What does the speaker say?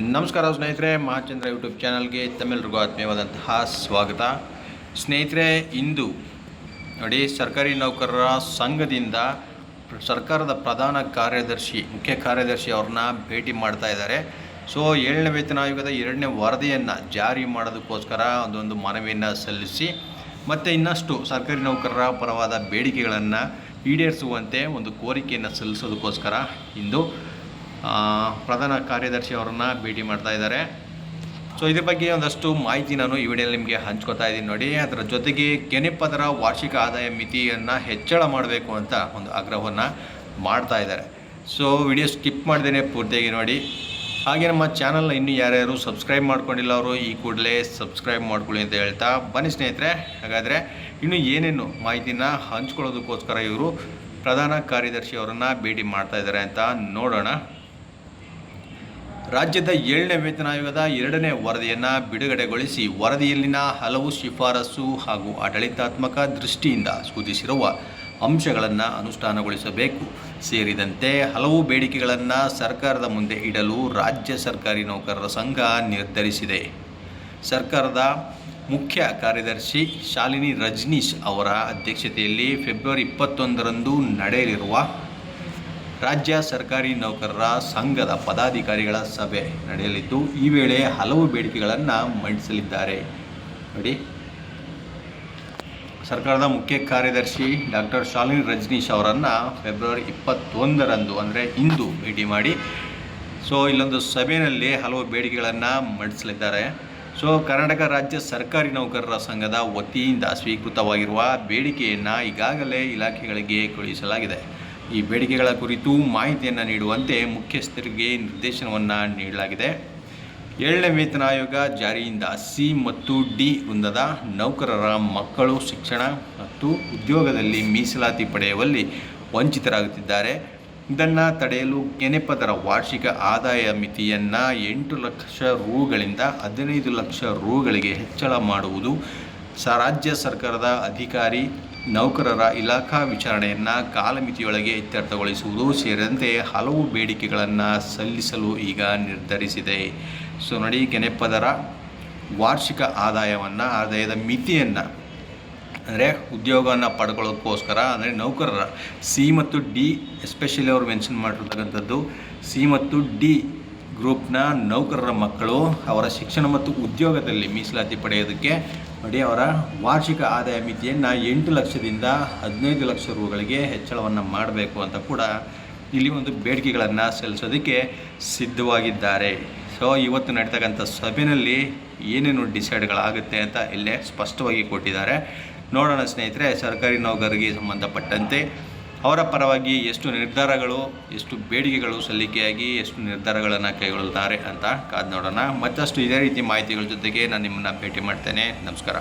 ನಮಸ್ಕಾರ ಸ್ನೇಹಿತರೆ, ಮಹಾಚಂದ್ರ ಯೂಟ್ಯೂಬ್ ಚಾನಲ್ಗೆ ತಮ್ಮೆಲ್ಲರಿಗೂ ಆತ್ಮೀಯವಾದಂತಹ ಸ್ವಾಗತ. ಸ್ನೇಹಿತರೆ, ಇಂದು ನೋಡಿ ಸರ್ಕಾರಿ ನೌಕರರ ಸಂಘದಿಂದ ಸರ್ಕಾರದ ಪ್ರಧಾನ ಕಾರ್ಯದರ್ಶಿ, ಮುಖ್ಯ ಕಾರ್ಯದರ್ಶಿ ಅವ್ರನ್ನ ಭೇಟಿ ಮಾಡ್ತಾ ಇದ್ದಾರೆ. ಸೊ 7ನೇ ವೇತನ ಆಯೋಗದ 2ನೇ ವರದಿಯನ್ನು ಜಾರಿ ಮಾಡೋದಕ್ಕೋಸ್ಕರ ಒಂದು ಮನವಿಯನ್ನು ಸಲ್ಲಿಸಿ ಮತ್ತು ಇನ್ನಷ್ಟು ಸರ್ಕಾರಿ ನೌಕರರ ಪರವಾದ ಬೇಡಿಕೆಗಳನ್ನು ಈಡೇರಿಸುವಂತೆ ಒಂದು ಕೋರಿಕೆಯನ್ನು ಸಲ್ಲಿಸೋದಕ್ಕೋಸ್ಕರ ಇಂದು ಪ್ರಧಾನ ಕಾರ್ಯದರ್ಶಿ ಅವರನ್ನು ಭೇಟಿ ಮಾಡ್ತಾ ಇದ್ದಾರೆ. ಸೊ ಇದ್ರ ಬಗ್ಗೆ ಒಂದಷ್ಟು ಮಾಹಿತಿ ನಾನು ಈ ವಿಡಿಯೋಲಿ ನಿಮಗೆ ಹಂಚ್ಕೊತಾ ಇದ್ದೀನಿ ನೋಡಿ. ಅದರ ಜೊತೆಗೆ ಕೆನೆಪದರ ವಾರ್ಷಿಕ ಆದಾಯ ಮಿತಿಯನ್ನು ಹೆಚ್ಚಳ ಮಾಡಬೇಕು ಅಂತ ಒಂದು ಆಗ್ರಹವನ್ನು ಮಾಡ್ತಾ ಇದ್ದಾರೆ. ಸೊ ವಿಡಿಯೋ ಸ್ಕಿಪ್ ಮಾಡ್ದೇ ಪೂರ್ತಿಯಾಗಿ ನೋಡಿ. ಹಾಗೆ ನಮ್ಮ ಚಾನಲ್ನ ಇನ್ನೂ ಯಾರ್ಯಾರು ಸಬ್ಸ್ಕ್ರೈಬ್ ಮಾಡ್ಕೊಂಡಿಲ್ಲ ಅವರು ಈ ಕೂಡಲೇ ಸಬ್ಸ್ಕ್ರೈಬ್ ಮಾಡ್ಕೊಳ್ಳಿ ಅಂತ ಹೇಳ್ತಾ ಬನ್ನಿ ಸ್ನೇಹಿತರೆ. ಹಾಗಾದರೆ ಇನ್ನು ಏನೇನು ಮಾಹಿತಿನ ಹಂಚ್ಕೊಳ್ಳೋದಕ್ಕೋಸ್ಕರ ಇವರು ಪ್ರಧಾನ ಕಾರ್ಯದರ್ಶಿ ಅವರನ್ನು ಭೇಟಿ ಮಾಡ್ತಾ ಇದ್ದಾರೆ ಅಂತ ನೋಡೋಣ. ರಾಜ್ಯದ 7ನೇ ವೇತನ ಆಯೋಗದ 2ನೇ ವರದಿಯನ್ನು ಬಿಡುಗಡೆಗೊಳಿಸಿ ವರದಿಯಲ್ಲಿನ ಹಲವು ಶಿಫಾರಸು ಹಾಗೂ ಆಡಳಿತಾತ್ಮಕ ದೃಷ್ಟಿಯಿಂದ ಸೂಚಿಸಿರುವ ಅಂಶಗಳನ್ನು ಅನುಷ್ಠಾನಗೊಳಿಸಬೇಕು ಸೇರಿದಂತೆ ಹಲವು ಬೇಡಿಕೆಗಳನ್ನು ಸರ್ಕಾರದ ಮುಂದೆ ಇಡಲು ರಾಜ್ಯ ಸರ್ಕಾರಿ ನೌಕರರ ಸಂಘ ನಿರ್ಧರಿಸಿದೆ. ಸರ್ಕಾರದ ಮುಖ್ಯ ಕಾರ್ಯದರ್ಶಿ ಶಾಲಿನಿ ರಜನೀಶ್ ಅವರ ಅಧ್ಯಕ್ಷತೆಯಲ್ಲಿ ಫೆಬ್ರವರಿ 21ರಂದು ನಡೆಯಲಿರುವ ರಾಜ್ಯ ಸರ್ಕಾರಿ ನೌಕರರ ಸಂಘದ ಪದಾಧಿಕಾರಿಗಳ ಸಭೆ ನಡೆಯಲಿದ್ದು ಈ ವೇಳೆ ಹಲವು ಬೇಡಿಕೆಗಳನ್ನು ಮಂಡಿಸಲಿದ್ದಾರೆ. ನೋಡಿ, ಸರ್ಕಾರದ ಮುಖ್ಯ ಕಾರ್ಯದರ್ಶಿ ಡಾಕ್ಟರ್ ಶಾಲಿನಿ ರಜನೀಶ್ ಅವರನ್ನು ಫೆಬ್ರವರಿ 21ರಂದು ಅಂದರೆ ಇಂದು ಭೇಟಿ ಮಾಡಿ ಇಲ್ಲೊಂದು ಸಭೆಯಲ್ಲಿ ಹಲವು ಬೇಡಿಕೆಗಳನ್ನು ಮಂಡಿಸಲಿದ್ದಾರೆ. ಕರ್ನಾಟಕ ರಾಜ್ಯ ಸರ್ಕಾರಿ ನೌಕರರ ಸಂಘದ ವತಿಯಿಂದ ಸ್ವೀಕೃತವಾಗಿರುವ ಬೇಡಿಕೆಯನ್ನು ಈಗಾಗಲೇ ಇಲಾಖೆಗಳಿಗೆ ಕಳುಹಿಸಲಾಗಿದೆ. ಈ ಬೇಡಿಕೆಗಳ ಕುರಿತು ಮಾಹಿತಿಯನ್ನು ನೀಡುವಂತೆ ಮುಖ್ಯಸ್ಥರಿಗೆ ನಿರ್ದೇಶನವನ್ನು ನೀಡಲಾಗಿದೆ. 7ನೇ ವೇತನ ಆಯೋಗ ಜಾರಿಯಿಂದ ಸಿ ಮತ್ತು ಡಿ ವೃಂದದ ನೌಕರರ ಮಕ್ಕಳು ಶಿಕ್ಷಣ ಮತ್ತು ಉದ್ಯೋಗದಲ್ಲಿ ಮೀಸಲಾತಿ ಪಡೆಯುವಲ್ಲಿ ವಂಚಿತರಾಗುತ್ತಿದ್ದಾರೆ. ಇದನ್ನು ತಡೆಯಲು ಕೆನೆಪದರ ವಾರ್ಷಿಕ ಆದಾಯ ಮಿತಿಯನ್ನು 8 ಲಕ್ಷ ರೂಗಳಿಂದ 15 ಲಕ್ಷ ರೂಗಳಿಗೆ ಹೆಚ್ಚಳ ಮಾಡುವುದು, ರಾಜ್ಯ ಸರ್ಕಾರದ ಅಧಿಕಾರಿ ನೌಕರರ ಇಲಾಖಾ ವಿಚಾರಣೆಯನ್ನು ಕಾಲಮಿತಿಯೊಳಗೆ ಇತ್ಯರ್ಥಗೊಳಿಸುವುದು ಸೇರಿದಂತೆ ಹಲವು ಬೇಡಿಕೆಗಳನ್ನು ಸಲ್ಲಿಸಲು ಈಗ ನಿರ್ಧರಿಸಿದೆ. ನೋಡಿ, ಕೆನೆಪದರ ವಾರ್ಷಿಕ ಆದಾಯದ ಮಿತಿಯನ್ನು ಅಂದರೆ ಉದ್ಯೋಗವನ್ನು ಪಡ್ಕೊಳ್ಳೋಕ್ಕೋಸ್ಕರ ಅಂದರೆ ನೌಕರರ ಸಿ ಮತ್ತು ಡಿ ಎಸ್ಪೆಷಲಿ ಅವರು ಮೆನ್ಷನ್ ಮಾಡಿರ್ತಕ್ಕಂಥದ್ದು ಸಿ ಮತ್ತು ಡಿ ಗ್ರೂಪ್ನ ನೌಕರರ ಮಕ್ಕಳು ಅವರ ಶಿಕ್ಷಣ ಮತ್ತು ಉದ್ಯೋಗದಲ್ಲಿ ಮೀಸಲಾತಿ ಪಡೆಯೋದಕ್ಕೆ ನೋಡಿ ಅವರ ವಾರ್ಷಿಕ ಆದಾಯ ಮಿತಿಯನ್ನು 8 ಲಕ್ಷದಿಂದ 15 ಲಕ್ಷ ರೂಗಳಿಗೆ ಹೆಚ್ಚಳವನ್ನು ಮಾಡಬೇಕು ಅಂತ ಕೂಡ ಇಲ್ಲಿ ಒಂದು ಬೇಡಿಕೆಗಳನ್ನು ಸಲ್ಲಿಸೋದಕ್ಕೆ ಸಿದ್ಧವಾಗಿದ್ದಾರೆ. ಇವತ್ತು ನಡೀತಕ್ಕಂಥ ಸಭೆಯಲ್ಲಿ ಏನೇನು ಡಿಸೈಡ್ಗಳಾಗುತ್ತೆ ಅಂತ ಇಲ್ಲೇ ಸ್ಪಷ್ಟವಾಗಿ ಕೊಟ್ಟಿದ್ದಾರೆ. ನೋಡೋಣ ಸ್ನೇಹಿತರೆ, ಸರ್ಕಾರಿ ನೌಕರರಿಗೆ ಸಂಬಂಧಪಟ್ಟಂತೆ ಅವರ ಪರವಾಗಿ ಎಷ್ಟು ನಿರ್ಧಾರಗಳು, ಎಷ್ಟು ಬೇಡಿಕೆಗಳು ಸಲ್ಲಿಕೆಯಾಗಿ ಎಷ್ಟು ನಿರ್ಧಾರಗಳನ್ನು ಕೈಗೊಳ್ಳುತ್ತಾರೆ ಅಂತ ಕಾದು ನೋಡೋಣ. ಮತ್ತಷ್ಟು ಇದೇ ರೀತಿ ಮಾಹಿತಿಗಳ ಜೊತೆಗೆ ನಾನು ನಿಮ್ಮನ್ನು ಭೇಟಿ ಮಾಡ್ತೇನೆ. ನಮಸ್ಕಾರ.